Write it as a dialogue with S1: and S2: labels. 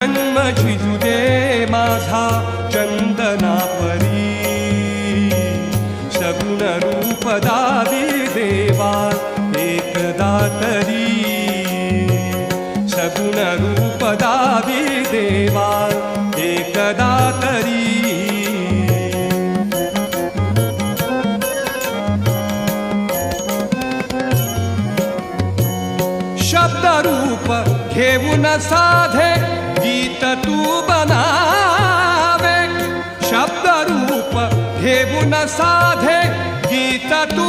S1: जन्म झिजू दे माझा चंदना परी, सगुण रूप दावी देवा एकदा तरी, सगुण रूप दावी देवा एकदा तरी. शब्द रूप घेऊन साधे गीत तू बनावे, शब्द रूप घेऊन साधे गीत तू